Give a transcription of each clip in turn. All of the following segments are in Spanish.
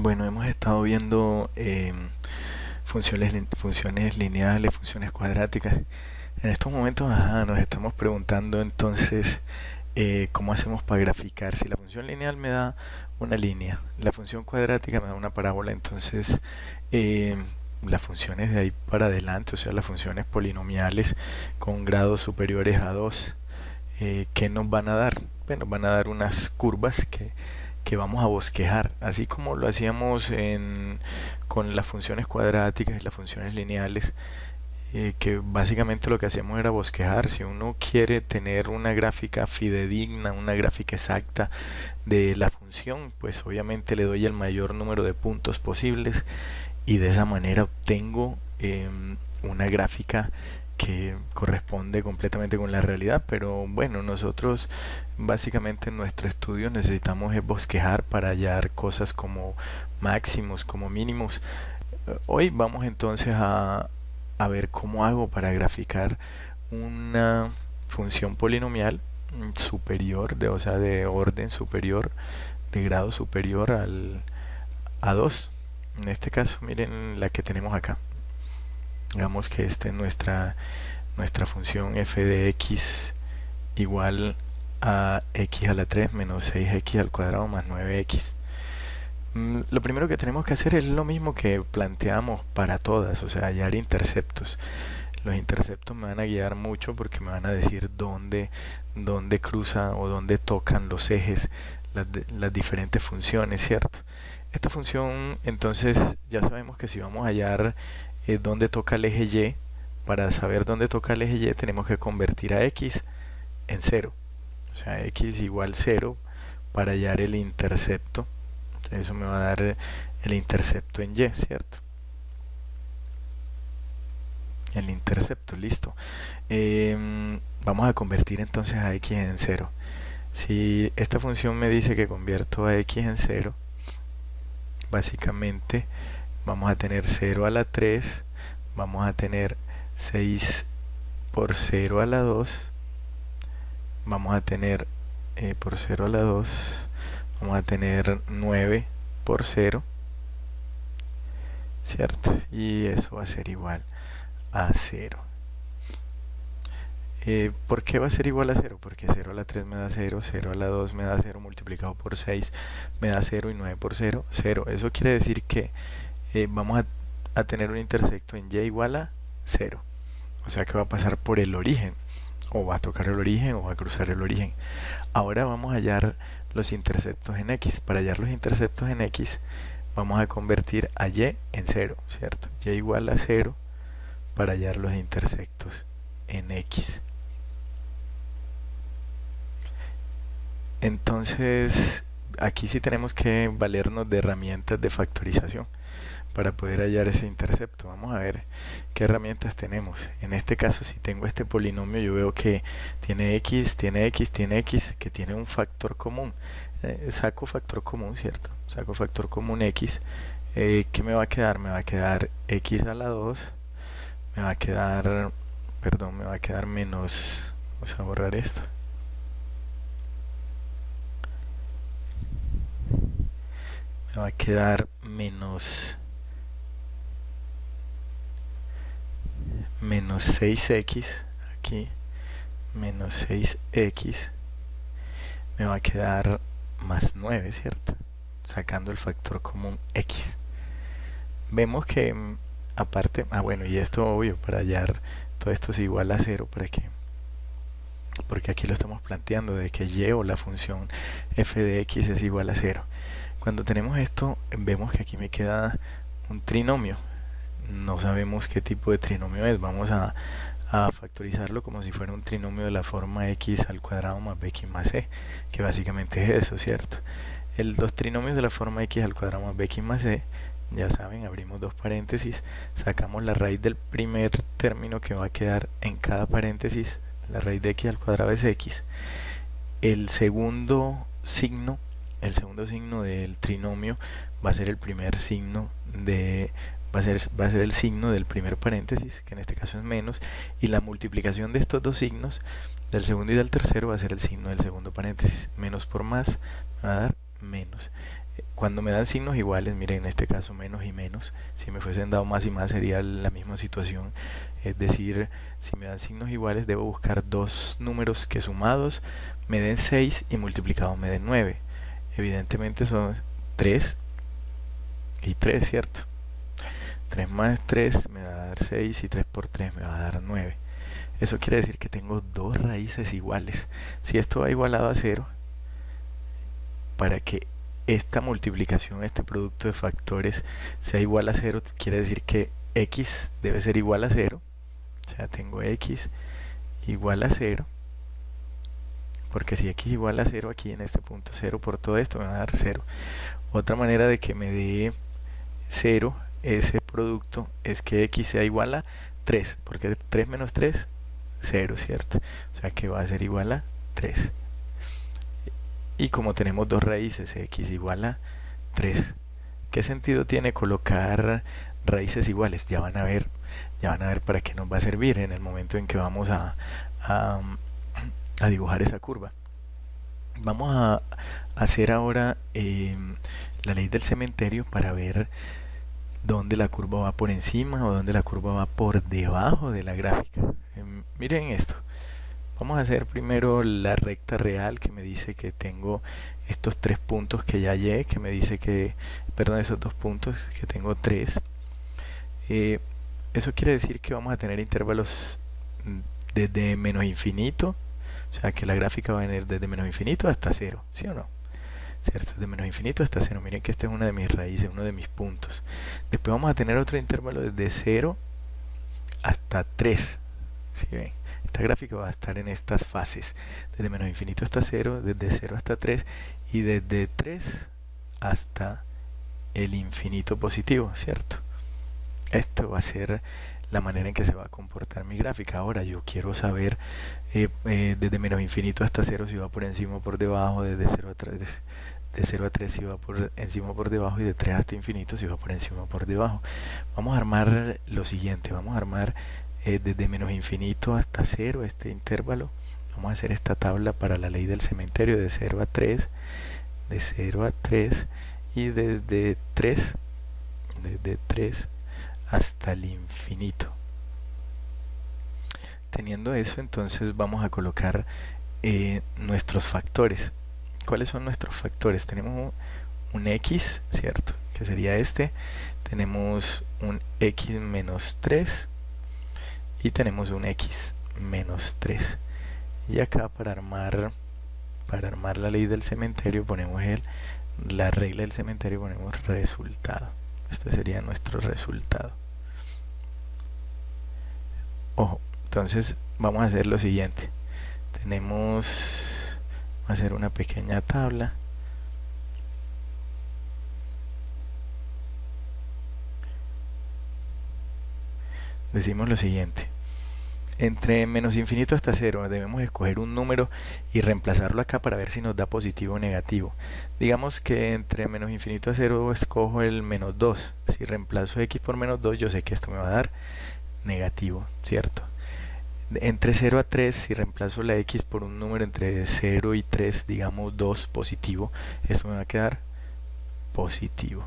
Bueno, hemos estado viendo funciones lineales, funciones cuadráticas. En estos momentos nos estamos preguntando entonces cómo hacemos para graficar. Si la función lineal me da una línea, la función cuadrática me da una parábola, entonces eh, las funciones de ahí para adelante, o sea, las funciones polinomiales con grados superiores a 2, ¿qué nos van a dar? Bueno, van a dar unas curvas que vamos a bosquejar, así como lo hacíamos con las funciones cuadráticas y las funciones lineales, que básicamente lo que hacíamos era bosquejar. Si uno quiere tener una gráfica fidedigna, una gráfica exacta de la función, pues obviamente le doy el mayor número de puntos posibles y de esa manera obtengo una gráfica que corresponde completamente con la realidad. Pero bueno, nosotros básicamente en nuestro estudio necesitamos bosquejar para hallar cosas como máximos, como mínimos. Hoy vamos entonces a ver cómo hago para graficar una función polinomial superior, o sea, de orden superior, de grado superior a 2. En este caso, miren la que tenemos acá. Digamos que esta es nuestra función f de x igual a x a la 3 menos 6x al cuadrado más 9x. Lo primero que tenemos que hacer es lo mismo que planteamos para todas, o sea, hallar interceptos. Los interceptos me van a guiar mucho porque me van a decir dónde cruza o dónde tocan los ejes, las diferentes funciones, ¿cierto? Esta función, entonces, ya sabemos que si vamos a hallar dónde toca el eje y, para saber dónde toca el eje y tenemos que convertir a x en 0. O sea, x igual 0 para hallar el intercepto. Eso me va a dar el intercepto en y, ¿cierto? El intercepto, listo. Vamos a convertir entonces a x en 0. Si esta función me dice que convierto a x en 0, básicamente vamos a tener 0 a la 3, vamos a tener 6 por 0 a la 2, vamos a tener por 0 a la 2, vamos a tener 9 por 0, ¿cierto? Y eso va a ser igual a 0. ¿Por qué va a ser igual a 0? Porque 0 a la 3 me da 0, 0 a la 2 me da 0, multiplicado por 6 me da 0 y 9 por 0, 0. Eso quiere decir que vamos a tener un intersecto en y igual a 0. O sea que va a pasar por el origen, o va a tocar el origen, o va a cruzar el origen. Ahora vamos a hallar los interceptos en x. Para hallar los interceptos en x, vamos a convertir a y en 0, ¿cierto? Y igual a 0 para hallar los intersectos en x. Entonces, aquí sí tenemos que valernos de herramientas de factorización para poder hallar ese intercepto. Vamos a ver qué herramientas tenemos. En este caso, si tengo este polinomio, yo veo que tiene x, tiene x, tiene x, que tiene un factor común. Saco factor común, ¿cierto? Saco factor común x. ¿Qué me va a quedar? Me va a quedar x a la 2, me va a quedar, perdón, me va a quedar menos, vamos a borrar esto. Me va a quedar menos 6x, aquí, menos 6x, me va a quedar más 9, ¿cierto? Sacando el factor común x. Vemos que aparte, bueno, y esto obvio, para hallar todo esto es igual a 0, ¿para qué? Porque aquí lo estamos planteando de que y o la función f de x es igual a 0. Cuando tenemos esto, vemos que aquí me queda un trinomio. No sabemos qué tipo de trinomio es. Vamos a factorizarlo como si fuera un trinomio de la forma x al cuadrado más bx más c, que básicamente es eso, ¿cierto? Los trinomios de la forma x al cuadrado más bx más c, ya saben, abrimos dos paréntesis, sacamos la raíz del primer término que va a quedar en cada paréntesis, la raíz de x al cuadrado es x. El segundo signo del trinomio va a ser el primer signo va a ser el signo del primer paréntesis, que en este caso es menos, y la multiplicación de estos dos signos, del segundo y del tercero, va a ser el signo del segundo paréntesis. Menos por más me va a dar menos. Cuando me dan signos iguales, miren, en este caso menos y menos, si me fuesen dado más y más sería la misma situación. Es decir, si me dan signos iguales, debo buscar dos números que sumados me den 6 y multiplicados me den 9. Evidentemente son 3 y 3, ¿cierto? 3 más 3 me va a dar 6 y 3 por 3 me va a dar 9. Eso quiere decir que tengo dos raíces iguales. Si esto va igualado a 0, para que esta multiplicación, este producto de factores sea igual a 0, quiere decir que x debe ser igual a 0. O sea, tengo x igual a 0, porque si x igual a 0 aquí en este punto, 0 por todo esto me va a dar 0. Otra manera de que me dé 0 ese producto es que x sea igual a 3, porque 3 menos 3, 0, ¿cierto? O sea que va a ser igual a 3. Y como tenemos dos raíces, x igual a 3, ¿qué sentido tiene colocar raíces iguales? Ya van a ver para qué nos va a servir en el momento en que vamos a dibujar esa curva. Vamos a hacer ahora la ley del cementerio para ver dónde la curva va por encima o dónde la curva va por debajo de la gráfica. Miren esto. Vamos a hacer primero la recta real que me dice que tengo estos 3 puntos que ya hallé, que me dice que, perdón, esos 2 puntos que tengo 3. Eso quiere decir que vamos a tener intervalos desde menos infinito, o sea que la gráfica va a venir desde menos infinito hasta 0, ¿sí o no? ¿Cierto? De menos infinito hasta 0. Miren que esta es una de mis raíces, uno de mis puntos. Después vamos a tener otro intervalo desde 0 hasta 3. ¿Sí ven? Esta gráfica va a estar en estas fases. Desde menos infinito hasta 0, desde 0 hasta 3 y desde 3 hasta el infinito positivo, ¿cierto? Esto va a ser la manera en que se va a comportar mi gráfica. Ahora yo quiero saber desde menos infinito hasta 0 si va por encima o por debajo, desde 0 a 3, de 0 a 3 si va por encima o por debajo, y de 3 hasta infinito si va por encima o por debajo. Vamos a armar lo siguiente, vamos a armar desde menos infinito hasta 0 este intervalo. Vamos a hacer esta tabla para la ley del cementerio de 0 a 3, de 0 a 3 y desde 3 hasta el infinito. Teniendo eso, entonces vamos a colocar nuestros factores. ¿Cuáles son nuestros factores? Tenemos un x, ¿cierto? Que sería este. Tenemos un x menos 3 y tenemos un x menos 3. Y acá para armar la ley del cementerio ponemos la regla del cementerio, ponemos resultado. Este sería nuestro resultado. Ojo, entonces vamos a hacer lo siguiente. Vamos a hacer una pequeña tabla. Decimos lo siguiente. Entre menos infinito hasta 0 debemos escoger un número y reemplazarlo acá para ver si nos da positivo o negativo. Digamos que entre menos infinito a 0 escojo el menos 2. Si reemplazo x por menos 2, yo sé que esto me va a dar negativo, ¿cierto? Entre 0 a 3, si reemplazo la x por un número entre 0 y 3, digamos 2 positivo, esto me va a quedar positivo.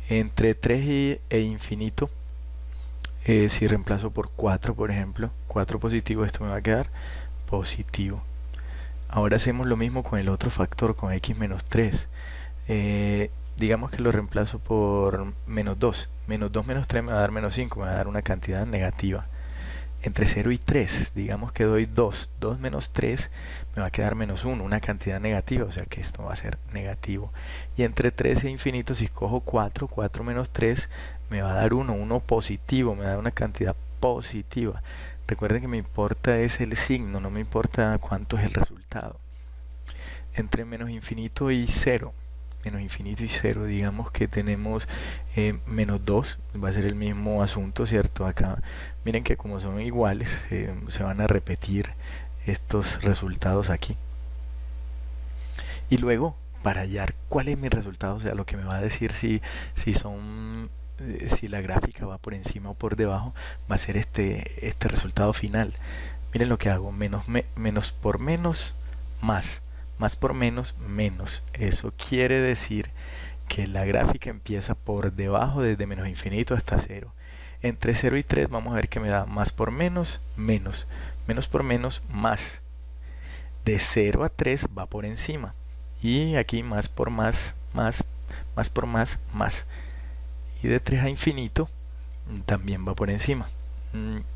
Entre 3 e infinito, si reemplazo por 4, por ejemplo, 4 positivo, esto me va a quedar positivo. Ahora hacemos lo mismo con el otro factor, con x menos 3. Digamos que lo reemplazo por menos 2. Menos 2 menos 3 me va a dar menos 5, me va a dar una cantidad negativa. Entre 0 y 3, digamos que doy 2. 2 menos 3 me va a quedar menos 1, una cantidad negativa, o sea que esto va a ser negativo. Y entre 3 e infinito, si cojo 4, 4 menos 3 me va a dar 1, 1 positivo, me da una cantidad positiva. Recuerden que me importa es el signo, no me importa cuánto es el resultado. Entre menos infinito y 0, digamos que tenemos menos 2, va a ser el mismo asunto, ¿cierto? Acá miren que como son iguales, se van a repetir estos resultados aquí. Y luego, para hallar cuál es mi resultado, o sea, lo que me va a decir si la gráfica va por encima o por debajo, va a ser este resultado final. Miren lo que hago, menos por menos, más. Más por menos, menos. Eso quiere decir que la gráfica empieza por debajo desde menos infinito hasta cero. Entre 0 y 3 vamos a ver que me da más por menos, menos. Menos por menos, más. De 0 a 3 va por encima. Y aquí más por más, más, más por más, más. Y de 3 a infinito también va por encima.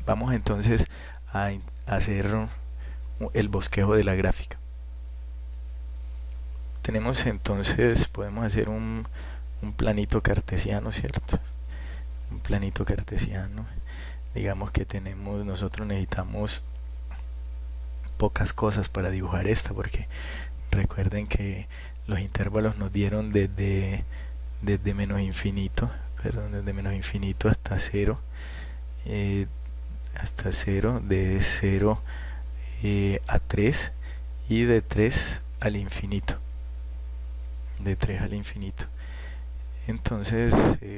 Vamos entonces a hacer el bosquejo de la gráfica. Tenemos entonces, podemos hacer un planito cartesiano, ¿cierto? Un planito cartesiano. Digamos que nosotros necesitamos pocas cosas para dibujar esta, porque recuerden que los intervalos nos dieron desde menos infinito, perdón, desde menos infinito hasta cero, de 0 a 3 y de 3 al infinito. De 3 al infinito. Entonces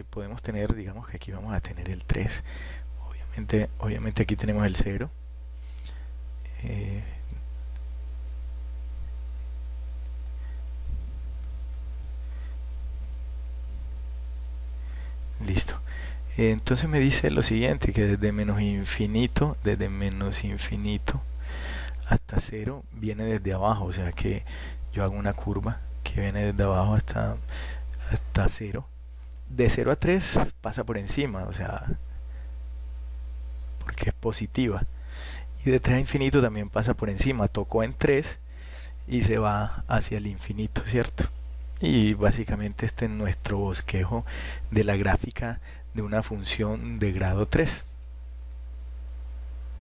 podemos tener, digamos que aquí vamos a tener el 3. Obviamente aquí tenemos el 0. Listo. Entonces me dice lo siguiente, que desde menos infinito hasta 0 viene desde abajo, o sea que yo hago una curva que viene desde abajo hasta 0. De 0 a 3 pasa por encima, o sea, porque es positiva. Y de 3 a infinito también pasa por encima, tocó en 3 y se va hacia el infinito, ¿cierto? Y básicamente este es nuestro bosquejo de la gráfica de una función de grado 3.